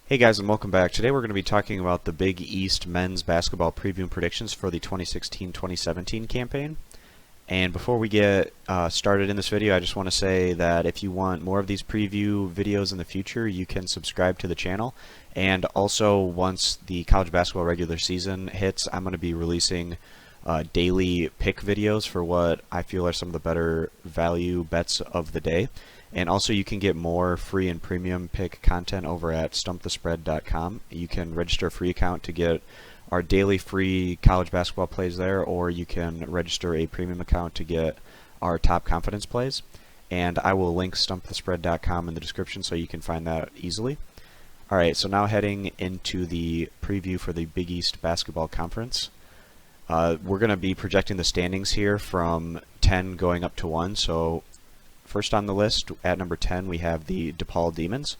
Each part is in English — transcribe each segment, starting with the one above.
Hey guys, and welcome back. Today we're going to be talking about the Big East men's basketball preview and predictions for the 2016-2017 campaign. And before we get started in this video, I just want to say that if you want more of these preview videos in the future, you can subscribe to the channel. And also, once the college basketball regular season hits, I'm going to be releasing daily pick videos for what I feel are some of the better value bets of the day. And also, you can get more free and premium pick content over at stumpthespread.com. You can register a free account to get our daily free college basketball plays there, or you can register a premium account to get our top confidence plays. And I will link stumpthespread.com in the description so you can find that easily. Alright, so now heading into the preview for the Big East Basketball Conference. We're going to be projecting the standings here from 10 going up to 1. So first on the list, at number 10, we have the DePaul Demons.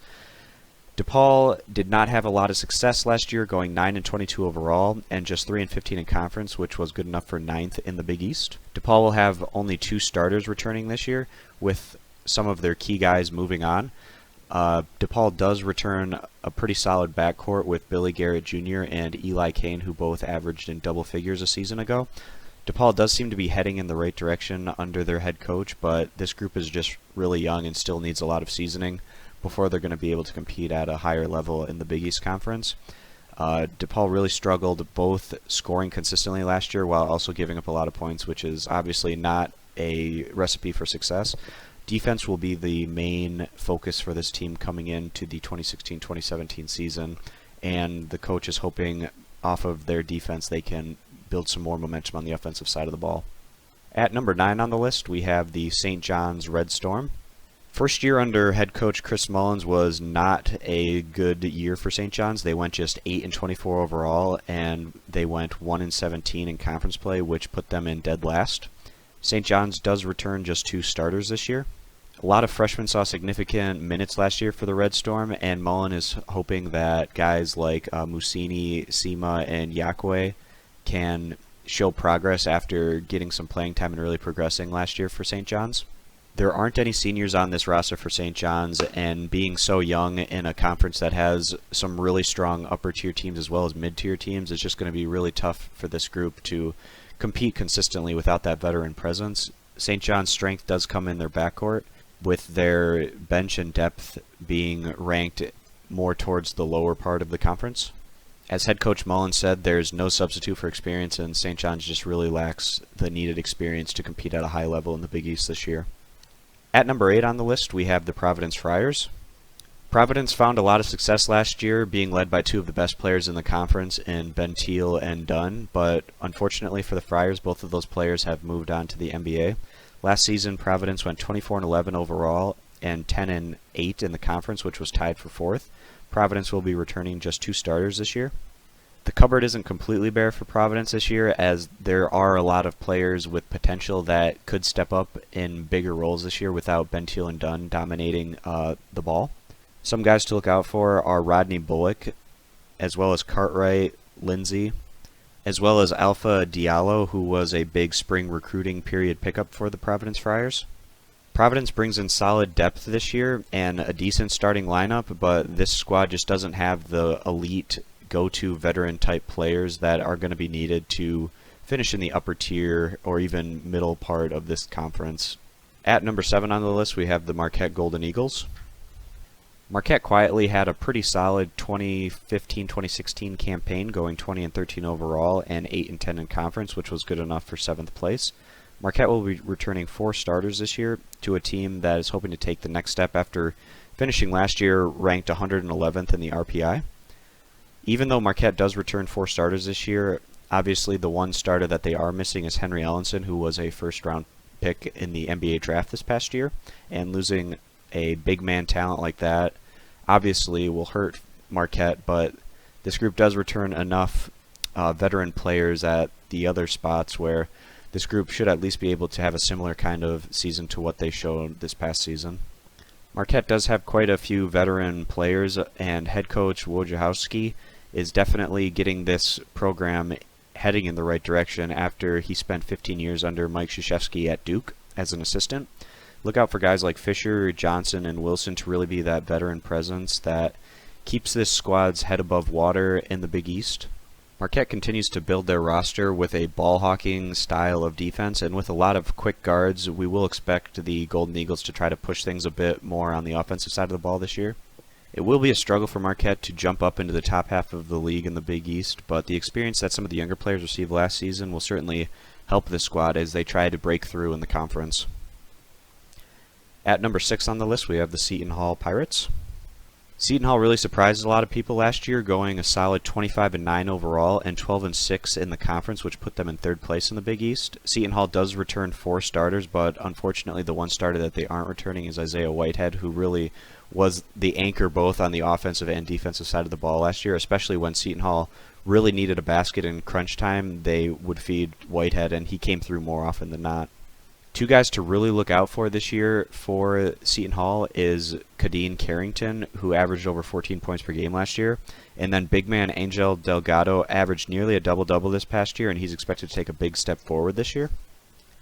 DePaul did not have a lot of success last year, going 9-22 overall and just 3-15 in conference, which was good enough for 9th in the Big East. DePaul will have only 2 starters returning this year, with some of their key guys moving on. DePaul does return a pretty solid backcourt with Billy Garrett Jr. and Eli Kane, who both averaged in double figures a season ago. DePaul does seem to be heading in the right direction under their head coach, but this group is just really young and still needs a lot of seasoning before they're going to be able to compete at a higher level in the Big East Conference. DePaul really struggled both scoring consistently last year while also giving up a lot of points, which is obviously not a recipe for success. Defense will be the main focus for this team coming into the 2016-2017 season, and the coach is hoping off of their defense they can build some more momentum on the offensive side of the ball. At number 9 on the list, we have the St. John's Red Storm. First year under head coach Chris Mullins was not a good year for St. John's. They went just 8-24 overall, and they went 1-17 in conference play, which put them in dead last. St. John's does return just 2 starters this year. A lot of freshmen saw significant minutes last year for the Red Storm, and Mullen is hoping that guys like Musini, Sima, and Yakwe can show progress after getting some playing time and really progressing last year for St. John's. There aren't any seniors on this roster for St. John's, and being so young in a conference that has some really strong upper-tier teams as well as mid-tier teams is just going to be really tough for this group to compete consistently without that veteran presence. St. John's strength does come in their backcourt, with their bench and depth being ranked more towards the lower part of the conference. As head coach Mullen said, there's no substitute for experience, and St. John's just really lacks the needed experience to compete at a high level in the Big East this year. At number 8 on the list, we have the Providence Friars. Providence found a lot of success last year, being led by 2 of the best players in the conference in Ben Thiel and Dunn, but unfortunately for the Friars, both of those players have moved on to the NBA. Last season, Providence went 24-11 overall and 10-8 in the conference, which was tied for 4th. Providence will be returning just 2 starters this year. The cupboard isn't completely bare for Providence this year, as there are a lot of players with potential that could step up in bigger roles this year without Ben Thiel and Dunn dominating the ball. Some guys to look out for are Rodney Bullock, as well as Cartwright, Lindsay, as well as Alpha Diallo, who was a big spring recruiting period pickup for the Providence Friars. Providence brings in solid depth this year and a decent starting lineup, but this squad just doesn't have the elite go-to veteran-type players that are going to be needed to finish in the upper tier or even middle part of this conference. At number 7 on the list, we have the Marquette Golden Eagles. Marquette quietly had a pretty solid 2015-2016 campaign, going 20-13 overall and 8-10 in conference, which was good enough for 7th place. Marquette will be returning 4 starters this year to a team that is hoping to take the next step after finishing last year ranked 111th in the RPI. Even though Marquette does return 4 starters this year, obviously the one starter that they are missing is Henry Ellenson, who was a first-round pick in the NBA draft this past year, and losing a big man talent like that obviously will hurt Marquette, but this group does return enough veteran players at the other spots where this group should at least be able to have a similar kind of season to what they showed this past season. Marquette does have quite a few veteran players, and head coach Wojciechowski is definitely getting this program heading in the right direction after he spent 15 years under Mike Krzyzewski at Duke as an assistant. Look out for guys like Fisher, Johnson, and Wilson to really be that veteran presence that keeps this squad's head above water in the Big East. Marquette continues to build their roster with a ball-hawking style of defense, and with a lot of quick guards, we will expect the Golden Eagles to try to push things a bit more on the offensive side of the ball this year. It will be a struggle for Marquette to jump up into the top half of the league in the Big East, but the experience that some of the younger players received last season will certainly help this squad as they try to break through in the conference. At number 6 on the list, we have the Seton Hall Pirates. Seton Hall really surprised a lot of people last year, going a solid 25-9 overall and 12-6 in the conference, which put them in 3rd place in the Big East. Seton Hall does return 4 starters, but unfortunately the one starter that they aren't returning is Isaiah Whitehead, who really was the anchor both on the offensive and defensive side of the ball last year, especially when Seton Hall really needed a basket in crunch time. They would feed Whitehead, and he came through more often than not. 2 guys to really look out for this year for Seton Hall is Kadeen Carrington, who averaged over 14 points per game last year, and then big man Angel Delgado averaged nearly a double-double this past year, and he's expected to take a big step forward this year.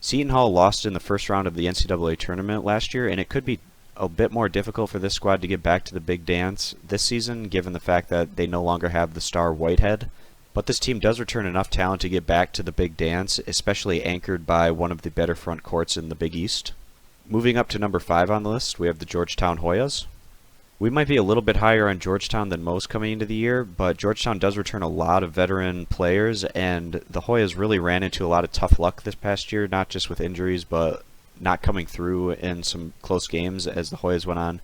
Seton Hall lost in the first round of the NCAA tournament last year, and it could be a bit more difficult for this squad to get back to the big dance this season, given the fact that they no longer have the star Whitehead. But this team does return enough talent to get back to the big dance, especially anchored by one of the better front courts in the Big East. Moving up to number 5 on the list, we have the Georgetown Hoyas. We might be a little bit higher on Georgetown than most coming into the year, but Georgetown does return a lot of veteran players, and the Hoyas really ran into a lot of tough luck this past year, not just with injuries, but not coming through in some close games, as the Hoyas went on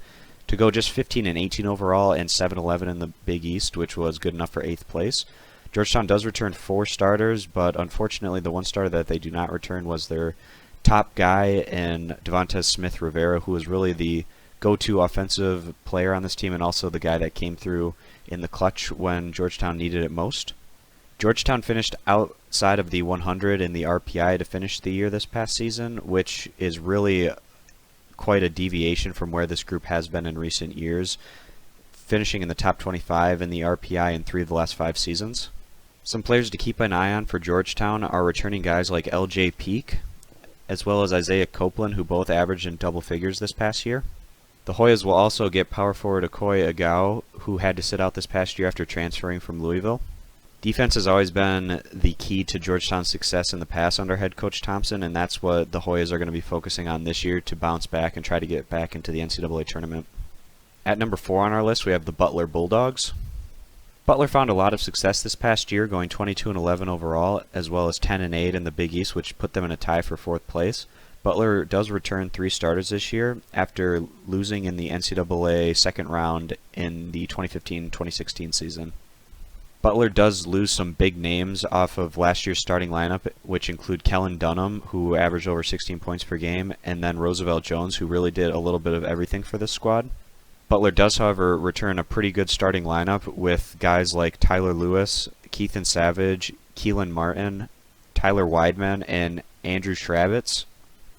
to go just 15-18 overall and 7-11 in the Big East, which was good enough for 8th place. Georgetown does return 4 starters, but unfortunately the one starter that they do not return was their top guy in Devontae Smith-Rivera, who was really the go-to offensive player on this team and also the guy that came through in the clutch when Georgetown needed it most. Georgetown finished outside of the 100 in the RPI to finish the year this past season, which is really quite a deviation from where this group has been in recent years, finishing in the top 25 in the RPI in 3 of the last 5 seasons. Some players to keep an eye on for Georgetown are returning guys like L.J. Peak, as well as Isaiah Copeland, who both averaged in double figures this past year. The Hoyas will also get power forward Okoye Agao, who had to sit out this past year after transferring from Louisville. Defense has always been the key to Georgetown's success in the past under head coach Thompson, and that's what the Hoyas are going to be focusing on this year to bounce back and try to get back into the NCAA tournament. At number 4 on our list, we have the Butler Bulldogs. Butler found a lot of success this past year, going 22-11 overall, as well as 10-8 in the Big East, which put them in a tie for 4th place. Butler does return 3 starters this year after losing in the NCAA second round in the 2015-2016 season. Butler does lose some big names off of last year's starting lineup, which include Kellen Dunham, who averaged over 16 points per game, and then Roosevelt Jones, who really did a little bit of everything for this squad. Butler does, however, return a pretty good starting lineup with guys like Tyler Lewis, Keithan Savage, Keelan Martin, Tyler Weidman, and Andrew Schravitz.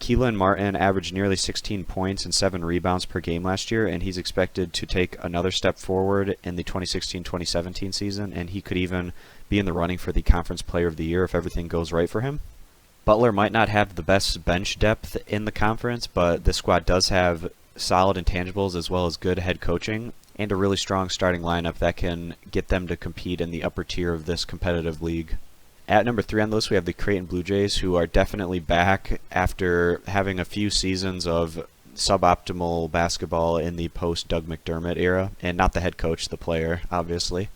Keelan Martin averaged nearly 16 points and 7 rebounds per game last year, and he's expected to take another step forward in the 2016-2017 season, and he could even be in the running for the Conference Player of the Year if everything goes right for him. Butler might not have the best bench depth in the conference, but this squad does have solid intangibles as well as good head coaching and a really strong starting lineup that can get them to compete in the upper tier of this competitive league. At number 3 on the list, we have the Creighton Blue Jays, who are definitely back after having a few seasons of suboptimal basketball in the post-Doug McDermott era, and not the head coach, the player, obviously.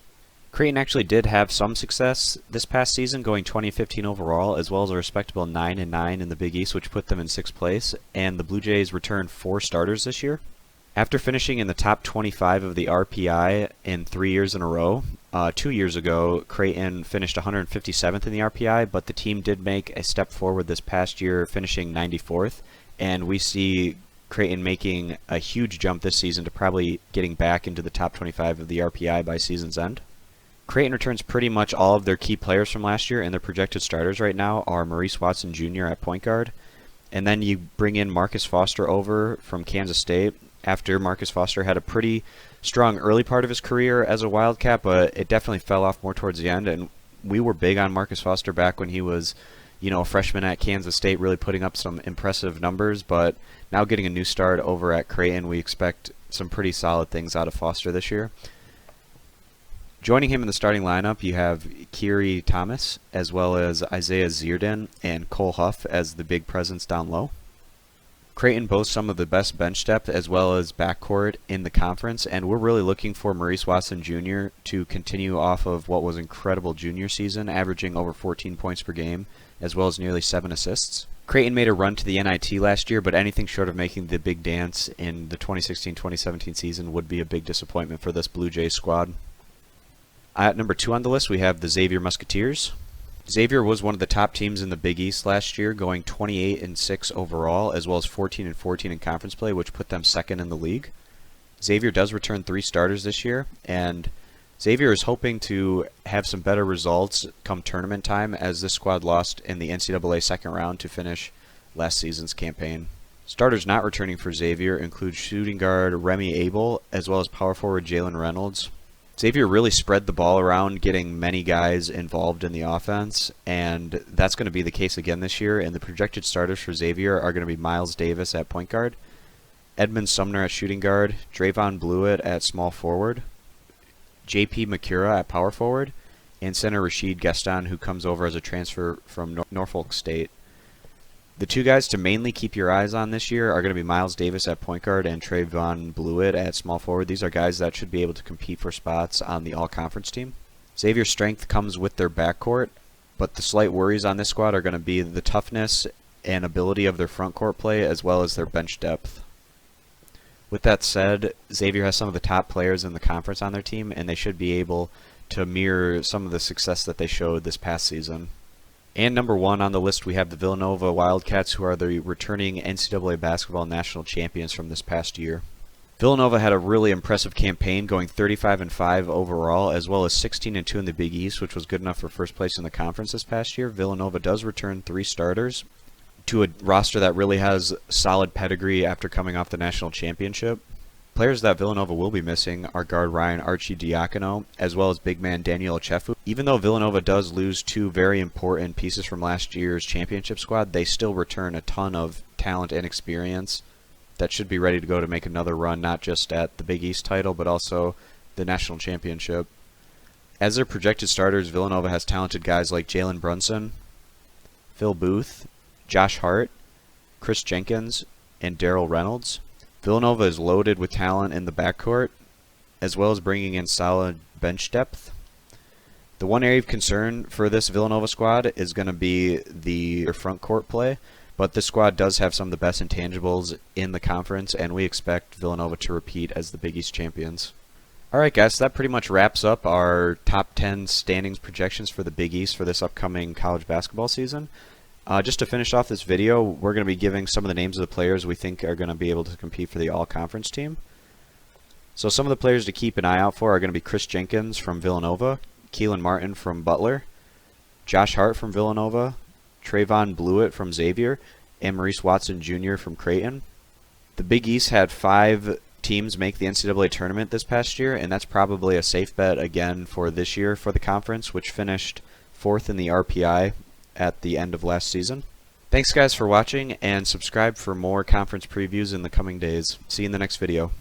Creighton actually did have some success this past season, going 20-15 overall, as well as a respectable 9-9 in the Big East, which put them in 6th place, and the Blue Jays returned 4 starters this year. After finishing in the top 25 of the RPI in 3 years in a row, 2 years ago, Creighton finished 157th in the RPI, but the team did make a step forward this past year, finishing 94th, and we see Creighton making a huge jump this season to probably getting back into the top 25 of the RPI by season's end. Creighton returns pretty much all of their key players from last year, and their projected starters right now are Maurice Watson Jr. at point guard, and then you bring in Marcus Foster over from Kansas State after Marcus Foster had a pretty strong early part of his career as a Wildcat, but it definitely fell off more towards the end, and we were big on Marcus Foster back when he was, a freshman at Kansas State, really putting up some impressive numbers, but now getting a new start over at Creighton, we expect some pretty solid things out of Foster this year. Joining him in the starting lineup, you have Kiri Thomas, as well as Isaiah Zierden and Cole Huff as the big presence down low. Creighton boasts some of the best bench depth as well as backcourt in the conference, and we're really looking for Maurice Watson Jr. to continue off of what was incredible junior season, averaging over 14 points per game, as well as nearly 7 assists. Creighton made a run to the NIT last year, but anything short of making the big dance in the 2016-2017 season would be a big disappointment for this Blue Jays squad. At number 2 on the list, we have the Xavier Musketeers. Xavier was one of the top teams in the Big East last year, going 28-6 overall, as well as 14-14 in conference play, which put them second in the league. Xavier does return 3 starters this year, and Xavier is hoping to have some better results come tournament time, as this squad lost in the NCAA second round to finish last season's campaign. Starters not returning for Xavier include shooting guard Remy Abel, as well as power forward Jalen Reynolds. Xavier really spread the ball around, getting many guys involved in the offense, and that's going to be the case again this year. And the projected starters for Xavier are going to be Miles Davis at point guard, Edmund Sumner at shooting guard, Drayvon Blewett at small forward, J.P. Makura at power forward, and center Rashid Gaston, who comes over as a transfer from Norfolk State. The 2 guys to mainly keep your eyes on this year are going to be Miles Davis at point guard and Drayvon Blewett at small forward. These are guys that should be able to compete for spots on the all-conference team. Xavier's strength comes with their backcourt, but the slight worries on this squad are going to be the toughness and ability of their front court play, as well as their bench depth. With that said, Xavier has some of the top players in the conference on their team, and they should be able to mirror some of the success that they showed this past season. And number 1 on the list, we have the Villanova Wildcats, who are the returning NCAA basketball national champions from this past year. Villanova had a really impressive campaign, going 35-5 overall, as well as 16-2 in the Big East, which was good enough for first place in the conference this past year. Villanova does return 3 starters to a roster that really has solid pedigree after coming off the national championship. Players that Villanova will be missing are guard Ryan Arcidiacono, as well as big man Daniel Ochefu. Even though Villanova does lose 2 very important pieces from last year's championship squad, they still return a ton of talent and experience that should be ready to go to make another run, not just at the Big East title, but also the national championship. As their projected starters, Villanova has talented guys like Jalen Brunson, Phil Booth, Josh Hart, Chris Jenkins, and Darrell Reynolds. Villanova is loaded with talent in the backcourt, as well as bringing in solid bench depth. The one area of concern for this Villanova squad is going to be their front court play, but this squad does have some of the best intangibles in the conference, and we expect Villanova to repeat as the Big East champions. Alright guys, so that pretty much wraps up our top 10 standings projections for the Big East for this upcoming college basketball season. Just to finish off this video, we're going to be giving some of the names of the players we think are going to be able to compete for the all-conference team. So some of the players to keep an eye out for are going to be Chris Jenkins from Villanova, Keelan Martin from Butler, Josh Hart from Villanova, Drayvon Blewett from Xavier, and Maurice Watson Jr. from Creighton. The Big East had 5 teams make the NCAA tournament this past year, and that's probably a safe bet again for this year for the conference, which finished 4th in the RPI at the end of last season. Thanks guys for watching, and subscribe for more conference previews in the coming days. See you in the next video.